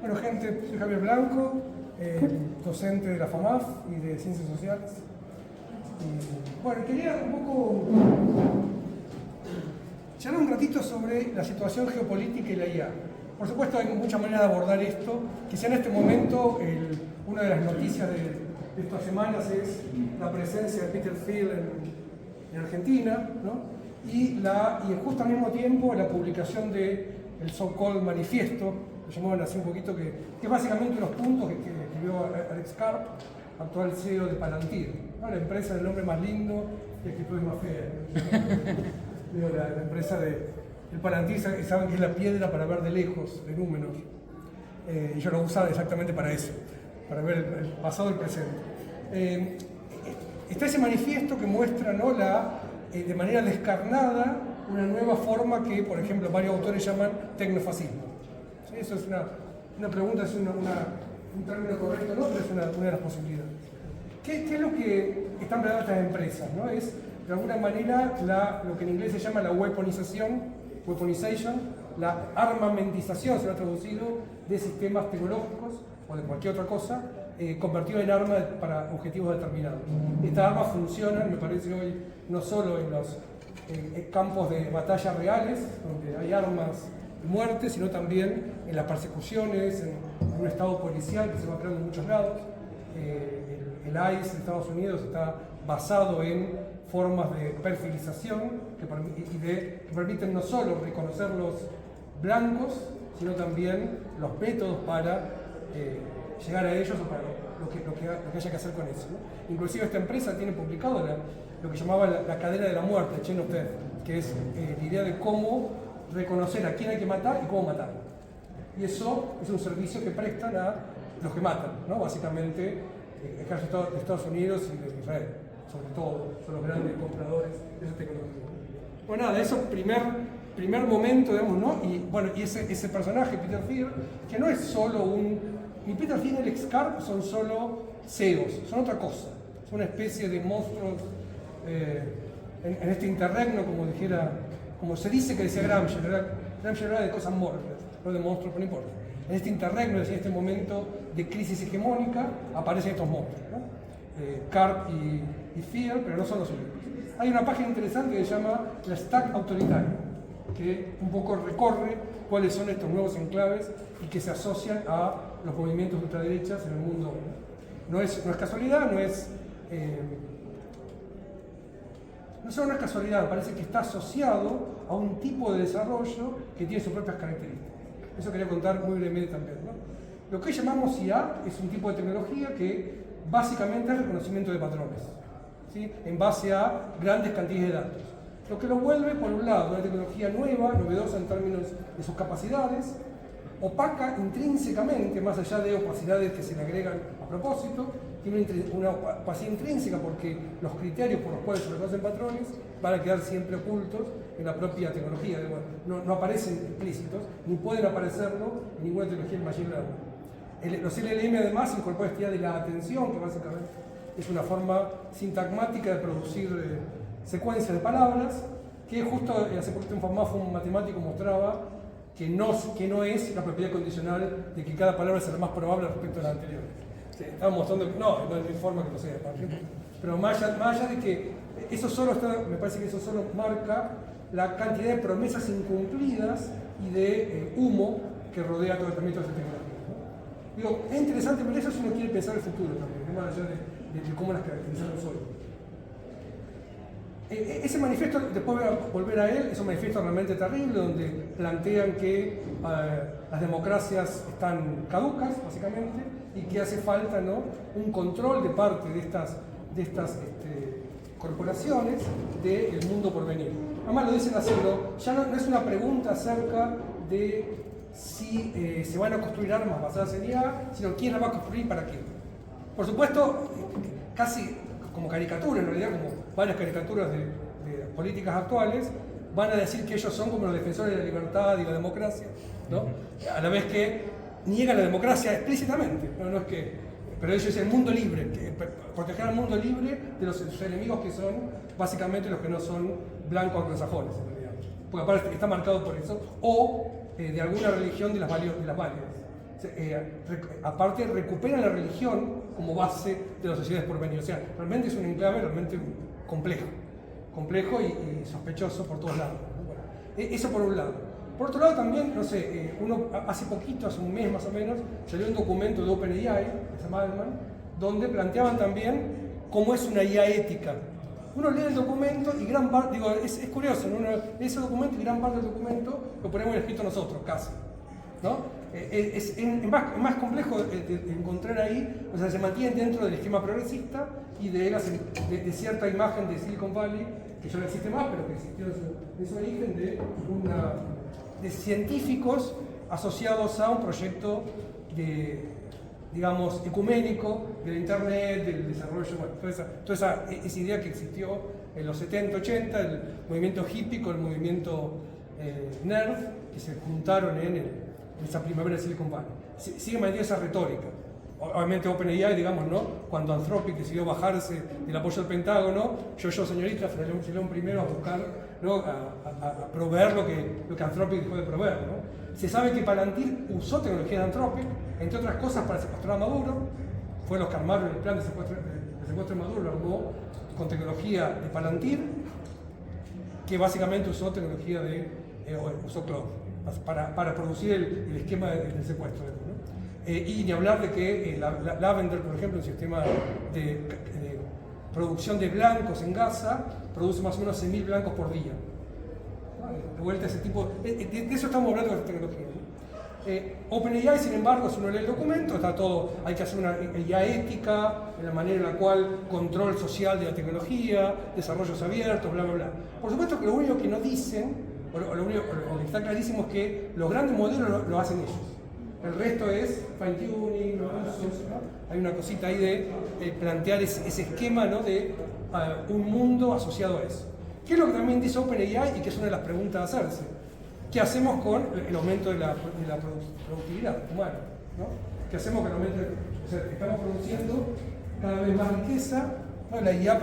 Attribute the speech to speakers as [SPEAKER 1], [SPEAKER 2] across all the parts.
[SPEAKER 1] Bueno, gente, soy Javier Blanco, docente de la FAMAF y de Ciencias Sociales. Y, bueno, quería un poco charlar un ratito sobre la situación geopolítica y la IA. Por supuesto, hay muchas maneras de abordar esto. Quizá en este momento, una de las noticias de estas semanas es la presencia de Peter Thiel en Argentina, ¿no? Y justo al mismo tiempo la publicación del so-called manifiesto, lo llamaban así un poquito, que es básicamente unos puntos que escribió Alex Karp, actual CEO de Palantir, ¿no? La empresa del nombre más lindo y actitudes más feas. La empresa del Palantir, saben que es la piedra para ver de lejos, de números. Y yo lo usaba exactamente para eso, para ver el pasado y el presente. Está ese manifiesto que muestra, ¿no?, de manera descarnada una nueva forma que, por ejemplo, varios autores llaman tecnofascismo. ¿Sí? Eso es una pregunta, es un término correcto, ¿no? Pero es una de las posibilidades. ¿Qué es lo que están planteando estas empresas, ¿no? Es, de alguna manera, lo que en inglés se llama la weaponization, la armamentización, se lo ha traducido, de sistemas tecnológicos o de cualquier otra cosa, convertido en arma para objetivos determinados. Estas armas funcionan, me parece hoy, no solo en los campos de batalla reales, donde hay armas de muerte, sino también en las persecuciones, en un estado policial que se va creando en muchos lados. El ICE de Estados Unidos está basado en formas de perfilización que permiten no solo reconocer los blancos, sino también los métodos para llegar a ellos o para lo que haya que hacer con eso, ¿no? Inclusive esta empresa tiene publicado lo que llamaba la cadena de la muerte, Chain of Death, que es la idea de cómo reconocer a quién hay que matar y cómo matarlo. Y eso es un servicio que prestan a los que matan, ¿no? Básicamente el ejército de Estados Unidos y de Israel, sobre todo, son los grandes compradores de esa tecnología. Bueno, nada, eso primer momento, digamos, ¿no? Y bueno, y ese personaje, Peter Thiel, que no es solo ni Peter Thiel ni Alex Karp son solo CEOs, son otra cosa, son una especie de monstruos en este interregno, como se dice que decía Gramsci era de cosas mórbidas, no de monstruos, pero no importa. En este interregno, es decir, en este momento de crisis hegemónica, aparecen estos monstruos, ¿no? Karp y Thiel, pero no son los únicos. Hay una página interesante que se llama la Stack Autoritario, que un poco recorre cuáles son estos nuevos enclaves y que se asocian a los movimientos ultraderechas en el mundo. No es casualidad, no solo no es casualidad, parece que está asociado a un tipo de desarrollo que tiene sus propias características. Eso quería contar muy brevemente también, ¿no? Lo que hoy llamamos IA es un tipo de tecnología que básicamente es reconocimiento de patrones, ¿sí?, en base a grandes cantidades de datos. Lo que lo vuelve, por un lado, una tecnología nueva, novedosa en términos de sus capacidades, opaca intrínsecamente, más allá de opacidades que se le agregan a propósito, tiene una opacidad intrínseca porque los criterios por los cuales se reconocen patrones van a quedar siempre ocultos en la propia tecnología. No aparecen explícitos, ni pueden aparecerlo en ninguna tecnología de machine learning. Los LLM además incorporan esta idea de la atención, que básicamente es una forma sintagmática de producir secuencias de palabras, que justo hace poquito en FAMAF un matemático mostraba que no es la propiedad condicional de que cada palabra sea la más probable respecto a la anterior. Sí, estamos mostrando que no hay forma que lo sea, pero más allá de que eso me parece que eso solo marca la cantidad de promesas incumplidas y de humo que rodea todo el tratamiento de esta tecnología, ¿no? Digo, es interesante ver eso si uno quiere pensar el futuro también, más allá de cómo las caracterizamos hoy. Ese manifiesto, después voy a volver a él, es un manifiesto realmente terrible donde plantean que las democracias están caducas, básicamente, y que hace falta, ¿no?, un control de parte de estas corporaciones del mundo por venir. Además lo dicen así, ya no es una pregunta acerca de si se van a construir armas basadas en IA, sino quién las va a construir y para qué. Por supuesto, casi como caricatura, en realidad, como varias caricaturas de políticas actuales, van a decir que ellos son como los defensores de la libertad y la democracia, ¿no? A la vez que niegan la democracia explícitamente, no es que, pero ellos dicen el mundo libre, proteger al mundo libre de sus enemigos, que son básicamente los que no son blancos anglosajones, en realidad, porque aparte está marcado por eso, o de alguna religión de las válidas, aparte recuperan la religión como base de las sociedades por venir. O sea, realmente es un enclave realmente complejo y sospechoso por todos lados, ¿no? Bueno, eso por un lado. Por otro lado también, no sé, hace un mes más o menos, salió un documento de OpenAI, que se llama Altman, donde planteaban también cómo es una IA ética. Uno lee el documento y gran parte, es curioso, ¿no? Uno lee ese documento y gran parte del documento lo ponemos escrito nosotros, casi, ¿no? Es más complejo de encontrar ahí, o sea, se mantiene dentro del esquema progresista y de cierta imagen de Silicon Valley, que ya no existe más, pero que existió en su origen, de científicos asociados a un proyecto digamos, ecuménico del Internet, del desarrollo, bueno, toda esa idea que existió en los 70, 80, el movimiento hippie con el movimiento nerd, que se juntaron en esa primavera de Silicon Valley. Sigue manteniendo esa retórica. Obviamente OpenAI, digamos, ¿no? Cuando Anthropic decidió bajarse del apoyo al Pentágono, yo señorita, fueron primero a buscar, ¿no? a proveer lo que Anthropic dejó de proveer, ¿no? Se sabe que Palantir usó tecnología de Anthropic, entre otras cosas, para secuestrar a Maduro. Fue los que armaron el plan de secuestro de Maduro, lo armó con tecnología de Palantir, que básicamente usó tecnología usó Cloud para producir el esquema del secuestro, ¿no? Y ni hablar de que Lavender, por ejemplo, un sistema de producción de blancos en Gaza, produce más o menos 100.000 blancos por día. De vuelta a ese tipo, de eso estamos hablando de la tecnología, ¿no? OpenAI, sin embargo, si uno lee el documento, está todo, hay que hacer una IA ética, en la manera en la cual control social de la tecnología, desarrollos abiertos, bla, bla, bla. Por supuesto que lo único que no dicen, o que está clarísimo, es que los grandes modelos lo hacen ellos. El resto es fine-tuning, usos, ¿no? Hay una cosita ahí de plantear ese esquema, ¿no? De un mundo asociado a eso. ¿Qué es lo que también dice OpenAI y que es una de las preguntas a hacerse? ¿Qué hacemos con el aumento de la productividad humana, ¿no? ¿Qué hacemos con el aumento o sea, estamos produciendo cada vez más riqueza, ¿no? La IA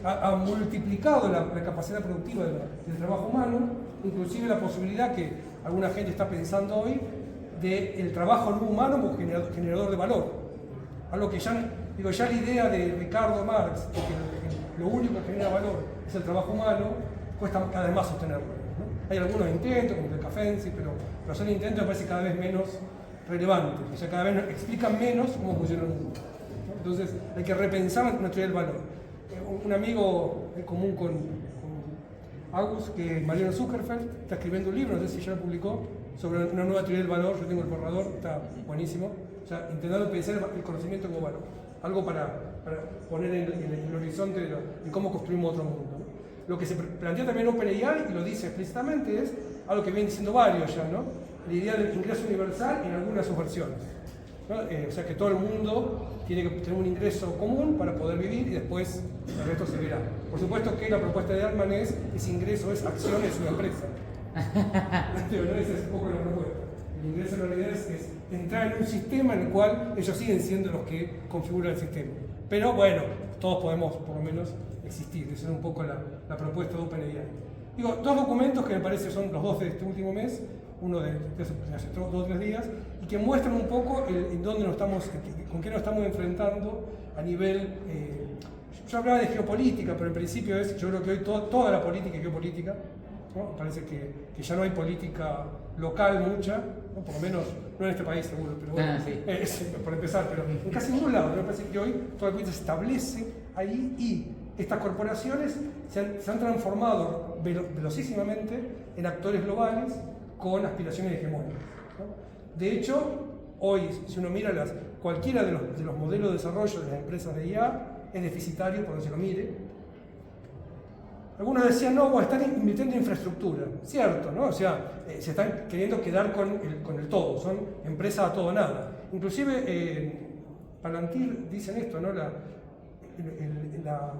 [SPEAKER 1] ha multiplicado la capacidad productiva del trabajo humano, inclusive la posibilidad que alguna gente está pensando hoy del trabajo no humano como generador de valor. Algo que ya la idea de Ricardo Marx, de que lo único que genera valor es el trabajo humano, cuesta cada vez más sostenerlo, ¿no? Hay algunos intentos, como el Cafensi, pero son intentos que me parece cada vez menos relevantes, o sea, cada vez explican menos cómo funciona el mundo, ¿no? Entonces hay que repensar nuestra teoría del valor. Un amigo en común con Agus, que Mariano Zuckerfeld, está escribiendo un libro, no sé si ya lo publicó, sobre una nueva teoría del valor. Yo tengo el borrador, está buenísimo. O sea, intentando pensar el conocimiento como valor. Algo para poner en el horizonte de cómo construimos otro mundo, ¿no? Lo que se plantea también OpenAI, y lo dice explícitamente, es algo que vienen diciendo varios ya, ¿no? La idea del ingreso universal en algunas de sus versiones, ¿no? O sea, que todo el mundo tiene que tener un ingreso común para poder vivir y después el resto se verá. Por supuesto que la propuesta de Altman es ese ingreso es acciones de una empresa. Esa es un poco la propuesta. El ingreso en realidad es entrar en un sistema en el cual ellos siguen siendo los que configuran el sistema. Pero bueno, todos podemos por lo menos existir. Esa es un poco la propuesta de OpenAI. Digo, dos documentos que me parece son los dos de este último mes, uno de hace 2 o 3 días, y que muestran un poco en dónde con qué nos estamos enfrentando a nivel. Yo hablaba de geopolítica, pero en principio yo creo que hoy toda la política es geopolítica, ¿no? Parece que ya no hay política local mucha, ¿no? Por lo menos no en este país seguro, pero bueno, sí. Por empezar, pero en casi ningún lado. Me parece que hoy toda la política se establece ahí y estas corporaciones se han transformado velocísimamente en actores globales con aspiraciones hegemónicas, ¿no? De hecho, hoy, si uno mira cualquiera de los modelos de desarrollo de las empresas de IA, es deficitario por donde se lo mire. Algunos decían, no, bueno, están invirtiendo en infraestructura. Cierto, ¿no? O sea, se están queriendo quedar con el todo, son empresas a todo o nada. Inclusive, Palantir dicen esto, ¿no?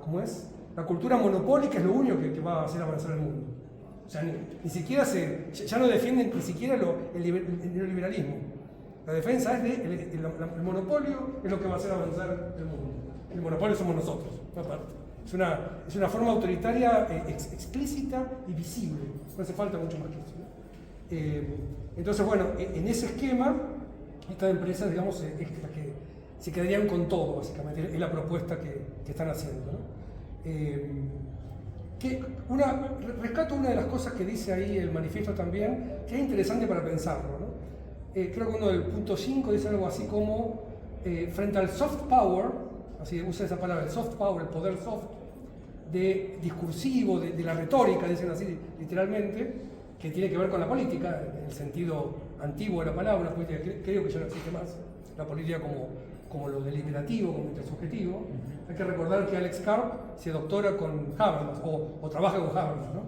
[SPEAKER 1] ¿Cómo es? La cultura monopólica es lo único que va a hacer avanzar el mundo. O sea, ni siquiera ya no defienden ni siquiera el neoliberalismo. La defensa es el monopolio, es lo que va a hacer avanzar el mundo. El monopolio somos nosotros, aparte. Es una forma autoritaria explícita y visible. No hace falta mucho más que eso, ¿no? Entonces, bueno, en ese esquema, estas empresas, digamos, es la que se quedarían con todo, básicamente, es la propuesta que están haciendo, ¿no? Rescato una de las cosas que dice ahí el manifiesto también, que es interesante para pensarlo, ¿no? Creo que uno del punto 5 dice algo así como, frente al soft power, así usa esa palabra, el soft power, el poder soft, de discursivo, de la retórica, dicen así literalmente, que tiene que ver con la política, en el sentido antiguo de la palabra, la política creo que ya no existe más, la política como lo deliberativo, como intersubjetivo. Hay que recordar que Alex Karp se doctora con Habermas, o trabaja con Habermas, ¿no?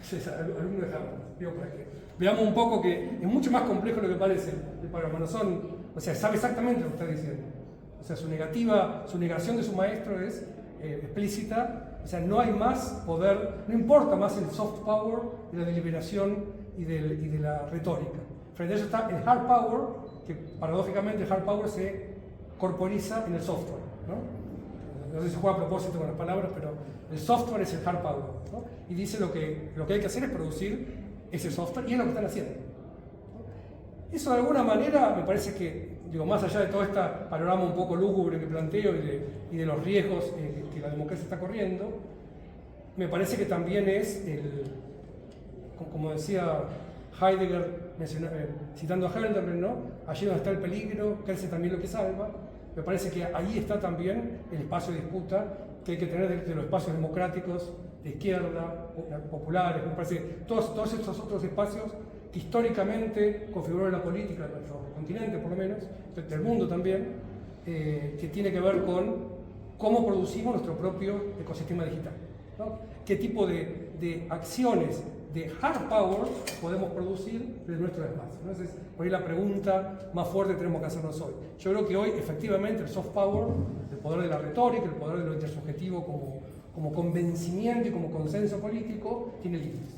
[SPEAKER 1] Es alumno de Habermas, digo, para que veamos un poco que es mucho más complejo de lo que parece el panorama. O sea, sabe exactamente lo que está diciendo. O sea, su negación de su maestro es explícita. O sea, no hay más poder, no importa más el soft power de la deliberación y de la retórica. Frente a eso está el hard power, que paradójicamente el hard power se corporiza en el software, ¿no? No sé si juega a propósito con las palabras, pero el software es el hard power, ¿no? Y dice lo que hay que hacer es producir ese software, y es lo que están haciendo, ¿no? Eso de alguna manera me parece que, digo, más allá de todo este panorama un poco lúgubre que planteo y de los riesgos que la democracia está corriendo, me parece que también es como decía Heidegger, citando a Hölderlin, ¿no? Allí donde está el peligro, crece también lo que salva. Me parece que ahí está también el espacio de disputa que hay que tener de los espacios democráticos, de izquierda, populares. Me parece que todos estos otros espacios que históricamente configuraron la política de nuestro continente, por lo menos, del mundo también, que tiene que ver con cómo producimos nuestro propio ecosistema digital, ¿no? Qué tipo de acciones de hard power podemos producir desde nuestro espacio. Entonces, por ahí la pregunta más fuerte que tenemos que hacernos hoy. Yo creo que hoy, efectivamente, el soft power, el poder de la retórica, el poder de lo intersubjetivo como convencimiento y como consenso político, tiene límites.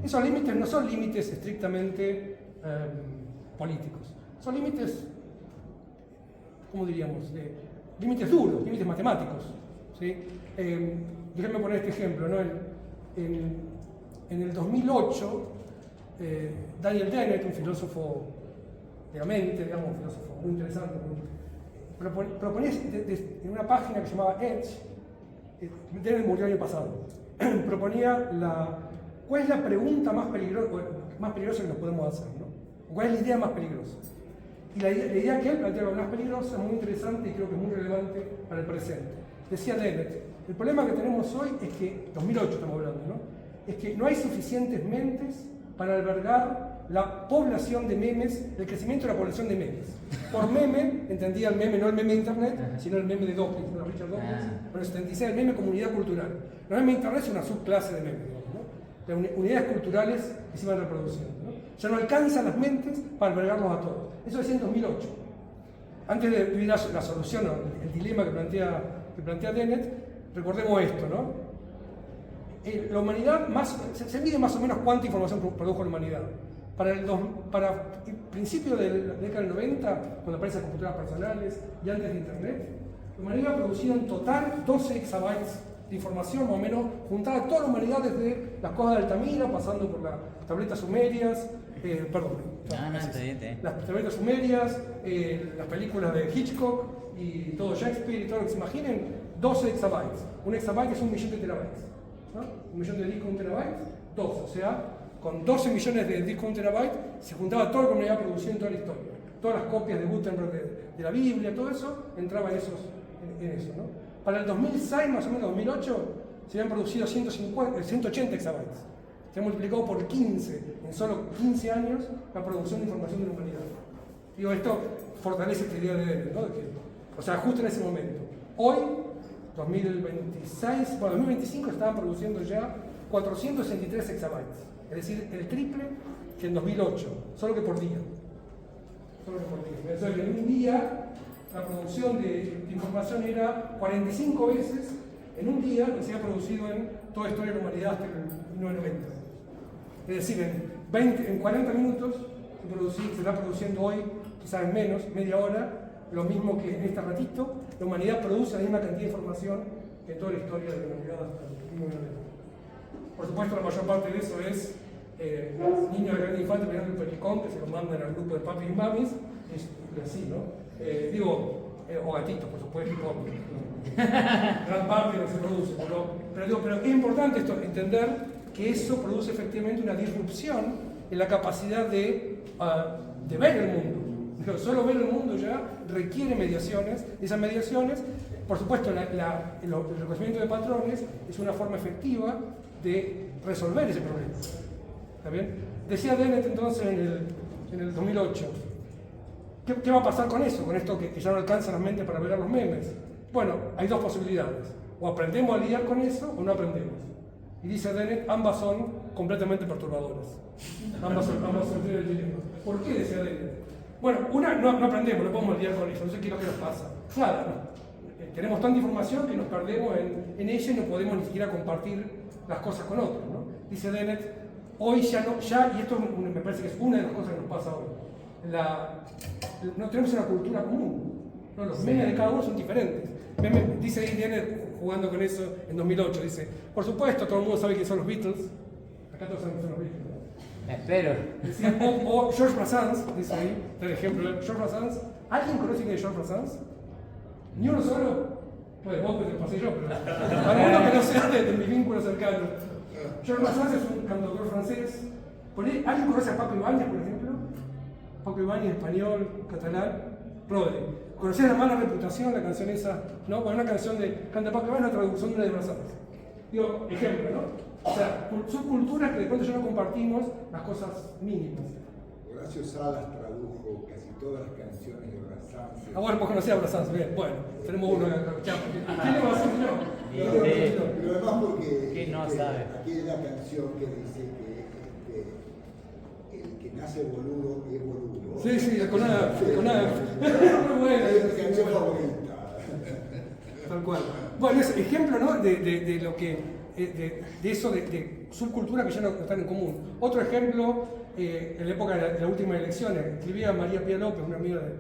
[SPEAKER 1] Esos límites no son límites estrictamente políticos, son límites, ¿cómo diríamos? Límites duros, límites matemáticos, ¿sí? Déjenme poner este ejemplo, ¿no? En el 2008, Daniel Dennett, un filósofo de la mente, digamos, un filósofo muy interesante, proponía en una página que se llamaba Edge, Dennett murió el año pasado, proponía cuál es la pregunta más peligrosa que nos podemos hacer, ¿no? ¿Cuál es la idea más peligrosa? Y la idea que él planteaba más peligrosa, muy interesante y creo que es muy relevante para el presente. Decía Dennett, el problema que tenemos hoy es que, 2008 estamos hablando, ¿no? Es que no hay suficientes mentes para albergar la población de memes, el crecimiento de la población de memes. Por meme, entendía el meme, no el meme de internet, sino el meme de Dawkins, ¿no? Richard Dawkins, pero se entendía el meme comunidad cultural. El meme de internet es una subclase de meme, ¿no? De unidades culturales que se van reproduciendo, ¿no? Ya no alcanzan las mentes para albergarlos a todos. Eso decía en 2008. Antes de vivir la solución, el dilema que plantea Dennett, recordemos esto, ¿no? La humanidad, se mide más o menos cuánta información produjo la humanidad. Para el principio de la década del 90, cuando aparecen las computadoras personales y antes de Internet, la humanidad ha producido en total 12 exabytes de información, más o menos, juntada toda la humanidad desde las cosas de Altamira, pasando por las tabletas sumerias, las tabletas sumerias, las películas de Hitchcock y todo Shakespeare y todo lo que se imaginen, 12 exabytes. Un exabyte es 1 millón de terabytes, ¿no? 1 millón de discos, 1 terabyte, 12. O sea, con 12 millones de discos, 1 terabyte, se juntaba toda la comunidad produciendo en toda la historia. Todas las copias de Gutenberg de la Biblia, todo eso, entraba en eso, ¿no? Para el 2006, más o menos 2008, se habían producido 180 exabytes. Se ha multiplicado por 15 en solo 15 años la producción de información de la humanidad. Digo, esto fortalece esta idea de Dennett, ¿no? O sea, justo en ese momento. Hoy, 2025, estaban produciendo ya 463 exabytes. Es decir, el triple que en 2008, solo que por día. Entonces, en un día, la producción de información era 45 veces en un día que se ha producido en toda la historia de la humanidad hasta el 1990. Es decir, en 40 minutos se está produciendo hoy, quizás en menos, media hora, lo mismo que en este ratito, la humanidad produce la misma cantidad de información en toda la historia de la humanidad hasta el 1990. Por supuesto, la mayor parte de eso es niño de gran infante mirando el pelicón que se lo mandan al grupo de papis y mamis, es así, ¿no? O gatitos, por supuesto, gran parte de lo que se produce, pero es importante esto, entender que eso produce efectivamente una disrupción en la capacidad de ver el mundo. Pero solo ver el mundo ya requiere mediaciones. Esas mediaciones, por supuesto, el reconocimiento de patrones es una forma efectiva de resolver ese problema. ¿Está bien? Decía Dennett entonces en el 2008, ¿qué va a pasar con eso? Con esto que ya no alcanza la mente para ver los memes. Bueno, hay dos posibilidades. O aprendemos a lidiar con eso o no aprendemos. Y dice Dennett, ambas son completamente perturbadoras. Ambas son el dilema. ¿Por qué decía Dennett? Bueno, una, no aprendemos, no podemos lidiar con eso, no sé qué es lo que nos pasa. Nada, no. Tenemos tanta información que nos perdemos en ella y no podemos ni siquiera compartir las cosas con otros, ¿no? Dice Dennett, hoy ya no, y esto me parece que es una de las cosas que nos pasa hoy. No tenemos una cultura común, ¿no? Los memes de cada uno son diferentes. Dice Dennett, jugando con eso en 2008, dice, por supuesto, todo el mundo sabe quiénes son los Beatles. Acá todos saben quiénes son los Beatles.
[SPEAKER 2] Espero.
[SPEAKER 1] Decía, o George Brassens, dice ahí, por ejemplo, George Brassens. ¿Alguien conoce quién es George Brassens? ¿Ni uno solo? Pues vos que te pasé yo, pero para uno que no sea de mi vínculo cercano. George Brassens es un cantautor francés. ¿Alguien conoce a Paco Ibáñez, por ejemplo? Paco Ibáñez, español, catalán. Rodri. ¿Conocés La mala reputación, la canción esa? ¿No? Bueno, una canción de canta Paco Ibáñez, la traducción de una de Brassens. Digo, ejemplo, ¿no? O sea, son culturas que de pronto ya no compartimos las cosas mínimas.
[SPEAKER 3] Horacio Salas tradujo casi todas las canciones de Brassens.
[SPEAKER 1] Ah, bueno, pues conocía a Brassens, bien, bueno, tenemos uno acá. ¿Quién le va a hacer yo?
[SPEAKER 3] Pero además porque
[SPEAKER 2] ¿Quién no sabe?
[SPEAKER 3] aquí hay una canción que dice que el que nace boludo es boludo.
[SPEAKER 1] Sí, con nada. Muy buena.
[SPEAKER 3] Es mi canción favorita.
[SPEAKER 1] Tal cual. Bueno, es ejemplo, ¿no? de lo que de eso de subcultura que ya no están en común. Otro ejemplo, en la época de las últimas elecciones, escribía María Pía López, una amiga de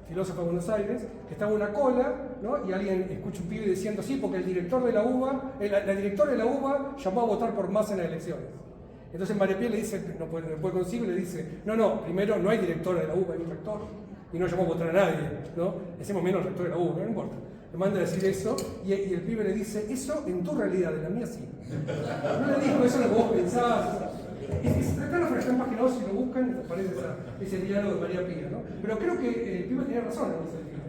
[SPEAKER 1] filósofa de Buenos Aires, que estaba en una cola, ¿no? Y alguien escucha un pibe diciendo sí, porque el director de la UBA, la directora de la UBA llamó a votar por Massa en las elecciones. Entonces María Pía le dice, no puede consigo, y le dice, no, primero no hay directora de la UBA, hay un rector, y no llamó a votar a nadie, ¿no? Decimos menos rector de la UBA, no importa. Le manda a decir eso y el pibe le dice, eso en tu realidad, en la mía sí. No le dijo, eso es lo que vos pensás. Está en página 2, si lo buscan, te aparece ese diálogo de María Pía, ¿no? Pero creo que el pibe tenía razón en ese sentido.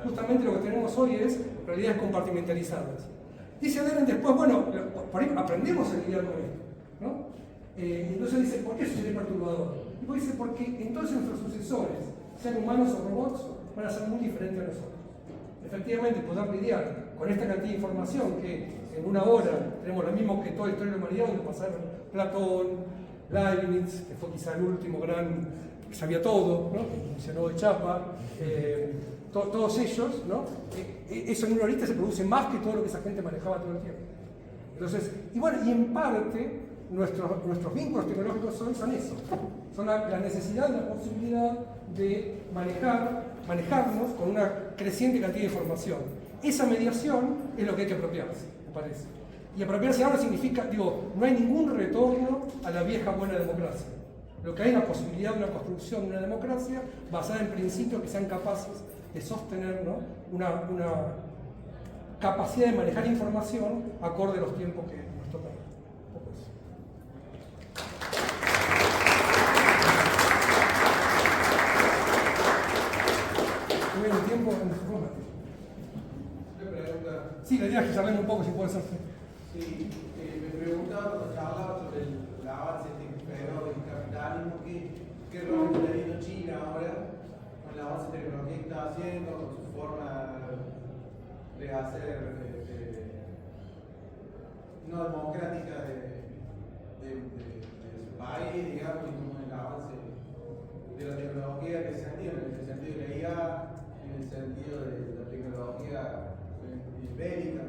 [SPEAKER 1] Justamente lo que tenemos hoy es realidades compartimentalizadas. Dice Dennett después, bueno, por ahí aprendemos a lidiar con esto, ¿no? Entonces dice, ¿por qué eso sería perturbador? Y pues dice, porque entonces nuestros sucesores, sean humanos o robots, van a ser muy diferentes a nosotros. Efectivamente, poder lidiar con esta cantidad de información que en una hora tenemos lo mismo que toda la historia de la humanidad, donde pasaron Platón, Leibniz, que fue quizá el último gran, que sabía todo, ¿no? Que funcionó de chapa, todos ellos, ¿no? Eso en una horita se produce más que todo lo que esa gente manejaba todo el tiempo. Entonces, y bueno, y en parte, nuestros vínculos tecnológicos son eso, son la necesidad y la posibilidad de manejarnos con una creciente cantidad de información. Esa mediación es lo que hay que apropiarse, me parece. Y apropiarse ahora significa, no hay ningún retorno a la vieja buena democracia. Lo que hay es la posibilidad de una construcción de una democracia basada en principios que sean capaces de sostener, ¿no? una capacidad de manejar información acorde a los tiempos que nos tocan. ¿Tuvieron tiempo en su forma? Sí, la idea es que charlemos un poco si puede ser.
[SPEAKER 4] Sí, me preguntaba cuando charlaba sobre el avance pero del capitalismo, ¿qué rol está teniendo China ahora con el avance de tecnología que está haciendo, con su forma de hacer no democrática de su país, digamos, y como el avance de la tecnología que se sentido, en el sentido de la IA, en el sentido de la tecnología ibérica.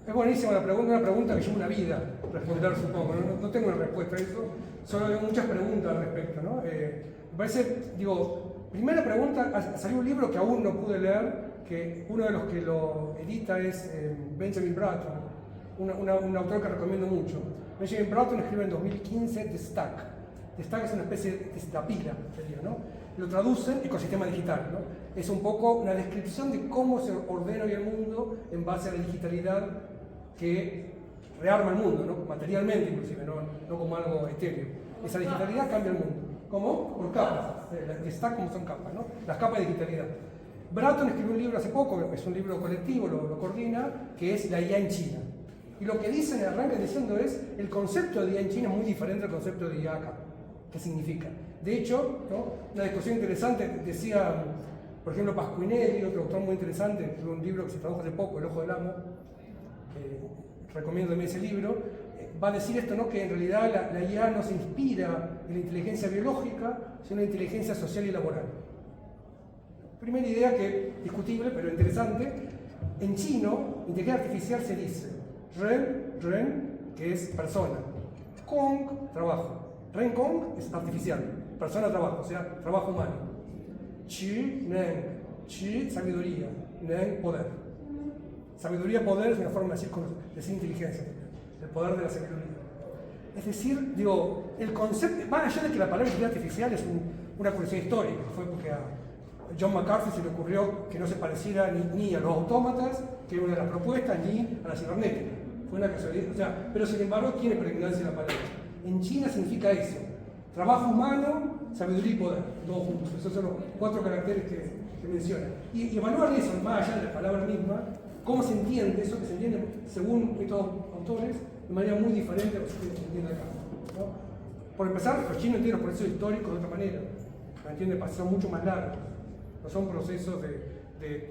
[SPEAKER 1] Es buenísima la pregunta, una pregunta que lleva una vida responder, supongo. No tengo una respuesta a eso, solo hay muchas preguntas al respecto, ¿no? Me parece, primera pregunta, salió un libro que aún no pude leer, que uno de los que lo edita es Benjamin Bratton, un autor que recomiendo mucho. Benjamin Bratton escribe en 2015 The Stack, The Stack es una especie de la pila, sería, ¿no? Lo traducen ecosistema digital, ¿no? Es un poco una descripción de cómo se ordena hoy el mundo en base a la digitalidad que rearma el mundo, ¿no? Materialmente inclusive, no como algo estéreo. Esa digitalidad cambia el mundo. ¿Cómo? Por capas. The Stack como son capas, ¿no? Las capas de digitalidad. Bratton escribió un libro hace poco, es un libro colectivo, lo coordina, que es La IA en China. Y lo que dicen, arrancan diciendo es, el concepto de IA en China es muy diferente al concepto de IA acá. ¿Qué significa? De hecho, ¿no? Una discusión interesante, decía, por ejemplo, Pasquinelli, otro autor muy interesante, escribió un libro que se tradujo hace poco, El Ojo del Amo, recomiendo también ese libro, va a decir esto, ¿no? Que en realidad la IA no se inspira en la inteligencia biológica, sino en la inteligencia social y laboral. Primera idea que discutible, pero interesante. En chino, inteligencia artificial se dice ren, que es persona, kong, trabajo. Ren kong es artificial, persona, trabajo, o sea, trabajo humano. Chi, nen, chi, sabiduría, nen, poder. Sabiduría, poder es una forma de decir inteligencia, el poder de la sabiduría. Es decir, digo, el concepto, más allá de que la palabra inteligencia artificial es una curiosidad histórica, fue porque a John McCarthy se le ocurrió que no se pareciera ni a los autómatas, que era una de las propuestas, ni a la cibernética. Fue una casualidad, o sea, pero sin embargo tiene predominancia la palabra. En China significa eso: trabajo humano, sabiduría y poder, todos juntos. Esos son los 4 caracteres que menciona. Y evaluar eso, más allá de la palabra misma, cómo se entiende eso, que se entiende según estos autores de manera muy diferente a lo que se entiende acá, ¿no? Por empezar, los chinos entienden los procesos históricos de otra manera, lo entienden, son mucho más largos, no son procesos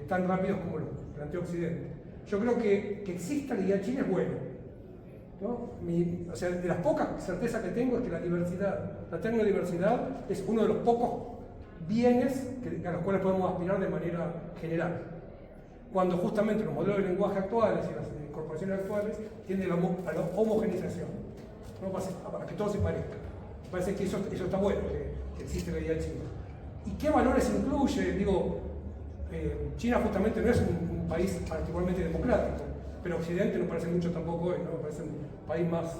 [SPEAKER 1] tan rápidos como lo plantea Occidente. Yo creo que exista la IA china es bueno, ¿no? O sea, de las pocas certezas que tengo es que la tecnodiversidad es uno de los pocos bienes a los cuales podemos aspirar de manera general. Cuando justamente los modelos de lenguaje actuales y las corporaciones actuales tienden a la homogeneización, ¿no? Para que todo se parezca. Me parece que eso está bueno, que existe la IA china. ¿Y qué valores incluye? Digo, China justamente no es un país particularmente democrático, pero Occidente no parece mucho tampoco hoy, ¿no? Parece un país más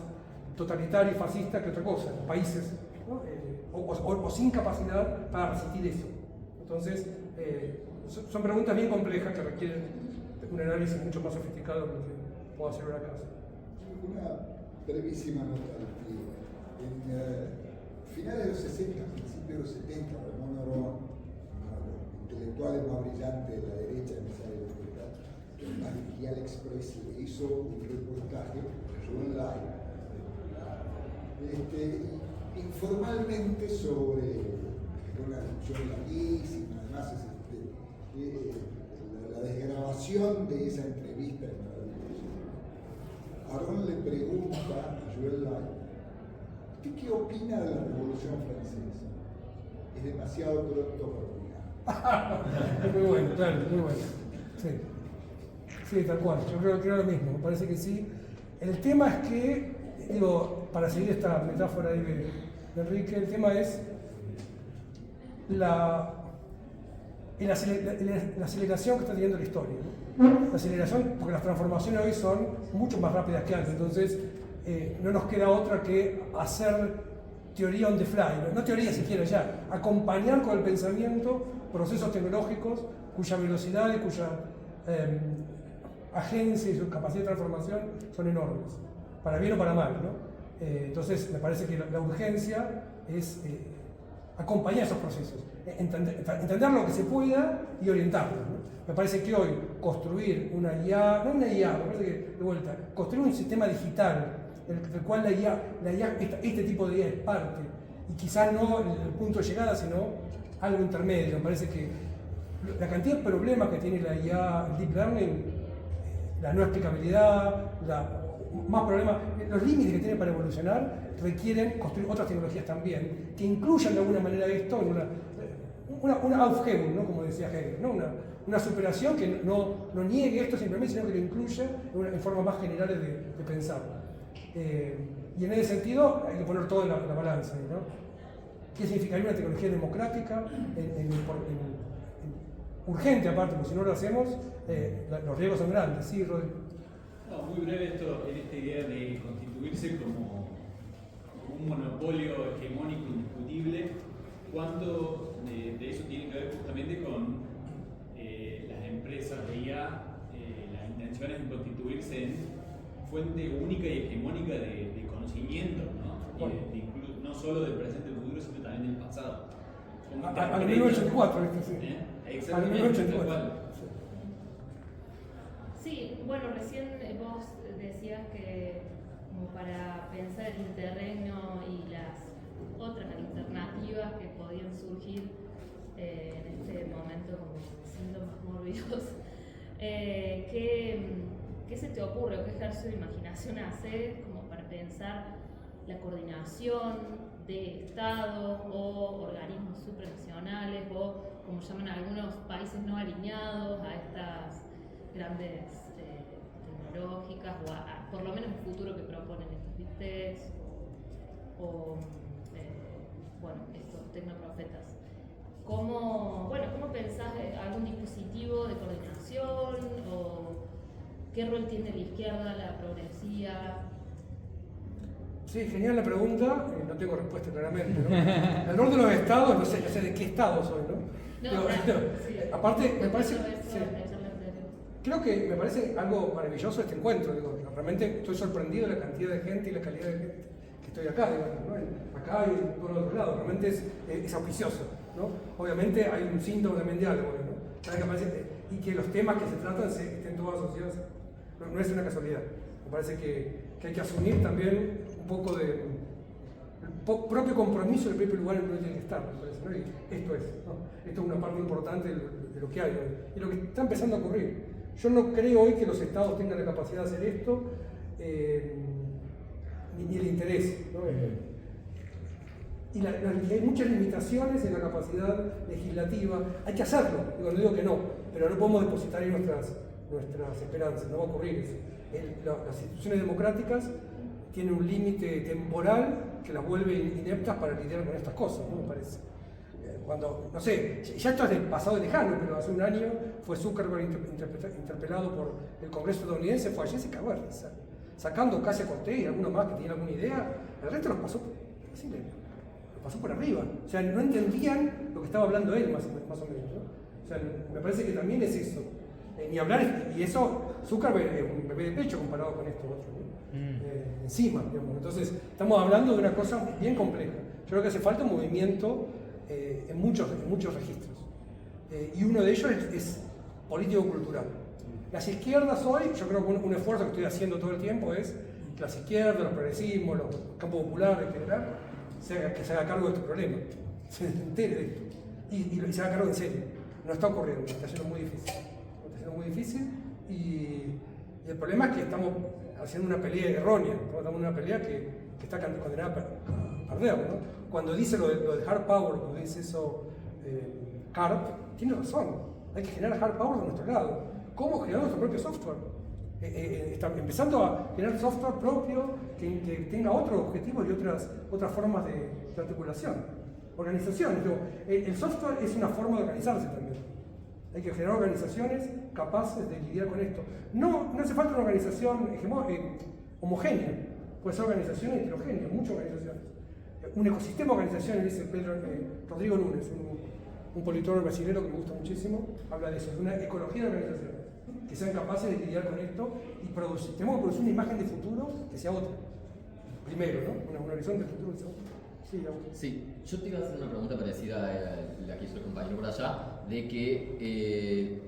[SPEAKER 1] totalitario y fascista que otra cosa, países, ¿no? o sin capacidad para resistir eso. Entonces, son preguntas bien complejas que requieren un análisis mucho más sofisticado que lo que puedo hacer ahora acá.
[SPEAKER 3] Una brevísima nota al pie. En finales de los 60, principios de los 70, Ramón Orón, uno de los intelectuales más brillantes de la derecha en esa época, que además dirigía el Express, hizo un reportaje online, informalmente sobre una discusión larguísima, además la desgrabación de esa entrevista es maravillosa. Arón le pregunta a Joel Lai, ¿usted qué opina de la Revolución Francesa? Es demasiado pronto para opinar.
[SPEAKER 1] Muy bueno, claro, muy bueno. Sí, tal cual, yo creo que era lo mismo, me parece que sí. El tema es que, digo, para seguir esta metáfora ahí de Enrique, el tema es la aceleración que está teniendo la historia, ¿no? La aceleración, porque las transformaciones hoy son mucho más rápidas que antes, entonces no nos queda otra que hacer teoría on the fly, no teoría siquiera ya, acompañar con el pensamiento procesos tecnológicos cuya velocidad y cuya agencia y su capacidad de transformación son enormes, para bien o para mal, ¿no? Entonces me parece que la urgencia es acompañar esos procesos, entender lo que se pueda y orientarlo, ¿no? Me parece que hoy construir una IA, no una IA, me parece que de vuelta, construir un sistema digital del cual la IA este tipo de IA es parte, y quizás no el punto de llegada, sino algo intermedio. Me parece que la cantidad de problemas que tiene la IA, el Deep Learning, la no explicabilidad, más problemas, los límites que tiene para evolucionar, requieren construir otras tecnologías también, que incluyan de alguna manera esto en una Aufhebung, ¿no? Como decía Hegel, ¿no? Una superación que no niegue esto simplemente, sino que lo incluya en formas más generales de pensar. Y en ese sentido hay que poner todo en la balanza, ¿no? ¿Qué significaría una tecnología democrática, urgente aparte, porque si no lo hacemos, los riesgos son grandes? ¿Sí, Rodrigo?
[SPEAKER 2] No, muy breve esta idea de constituirse como un monopolio hegemónico cuánto de eso tiene que ver justamente con las empresas de IA, las intenciones de constituirse en fuente única y hegemónica de conocimiento, ¿no? Y no solo del presente y del futuro, sino también del pasado.
[SPEAKER 1] Al 1984, ¿viste? Sí.
[SPEAKER 2] Exactamente,
[SPEAKER 1] Al
[SPEAKER 2] tal
[SPEAKER 1] 1984.
[SPEAKER 2] cual.
[SPEAKER 5] Sí, bueno, recién vos decías que como para pensar el terreno y las otras alternativas que podían surgir en este momento como síntomas mórbidos, ¿qué se te ocurre o qué ejercicio de imaginación haces como para pensar la coordinación de estados o organismos supranacionales o, como llaman algunos, países no alineados a estas grandes tecnológicas o por lo menos el futuro que proponen estos big techs o bueno, estos tecnoprofetas? ¿Cómo pensás algún dispositivo de coordinación o qué rol tiene la izquierda, la progresía?
[SPEAKER 1] Sí, genial la pregunta, no tengo respuesta claramente, ¿no? El rol de los estados, no sé de qué estado soy, ¿no?
[SPEAKER 5] No,
[SPEAKER 1] sí. Aparte, me parece...
[SPEAKER 5] Eso,
[SPEAKER 1] Sí.
[SPEAKER 5] la
[SPEAKER 1] Creo que me parece algo maravilloso este encuentro, digo, realmente estoy sorprendido de la cantidad de gente y la calidad de gente que estoy acá, digamos, ¿no? Acá y en todos los otros lados, realmente es auspicioso, ¿no? Obviamente hay un síntoma también de algo, ¿no? Y que los temas que se tratan estén todos asociados, no es una casualidad. Me parece que hay que asumir también un poco de propio compromiso del propio lugar en el que tiene que estar, me parece, ¿no? Y esto es una parte importante de lo que hay hoy y lo que está empezando a ocurrir. Yo no creo hoy que los estados tengan la capacidad de hacer esto, ni el interés, ¿no? Y hay muchas limitaciones en la capacidad legislativa. Hay que hacerlo, no digo que no, pero no podemos depositar ahí nuestras esperanzas, no va a ocurrir eso. Las instituciones democráticas tienen un límite temporal que las vuelve ineptas para lidiar con estas cosas, ¿no? Me parece. Cuando, no sé, ya esto es del pasado lejano, pero hace un año fue Zuckerberg interpelado por el Congreso estadounidense, fue a Jessica Barr, sacando casi a Cortés y algunos más que tenían alguna idea, el resto los pasó por arriba. O sea, no entendían lo que estaba hablando él, más o menos, ¿no? O sea, me parece que también es eso. Ni hablar, y eso, Zuckerberg es un bebé de pecho comparado con esto otro, ¿no? Encima, digamos. Entonces, estamos hablando de una cosa bien compleja. Yo creo que hace falta un movimiento en muchos registros. Y uno de ellos es político-cultural. Las izquierdas hoy, yo creo que un esfuerzo que estoy haciendo todo el tiempo es que las izquierdas, los progresismos, los campos populares en general, que se haga cargo de este problema, se entere de esto y se haga cargo en serio. No está ocurriendo, está siendo muy difícil. Y el problema es que estamos haciendo una pelea errónea, estamos dando una pelea que está condenada a perder, ¿no? Cuando dice lo del hard power, cuando dice eso Karp, tiene razón, hay que generar hard power de nuestro lado. ¿Cómo generar nuestro propio software? Empezando a generar software propio que tenga otros objetivos y otras formas de articulación. Organizaciones, el software es una forma de organizarse también. Hay que generar organizaciones capaces de lidiar con esto. No hace falta una organización homogénea, puede ser organizaciones heterogéneas, muchas organizaciones. Un ecosistema de organizaciones, dice Rodrigo Núñez, un politólogo brasileño que me gusta muchísimo, habla de eso, de una ecología de organizaciones, que sean capaces de lidiar con esto y tenemos que producir una imagen de futuro que sea otra. Primero, ¿no? Una visión de futuro que sea otra.
[SPEAKER 6] Sí, yo te iba a hacer una pregunta parecida a la que hizo el compañero por allá, de que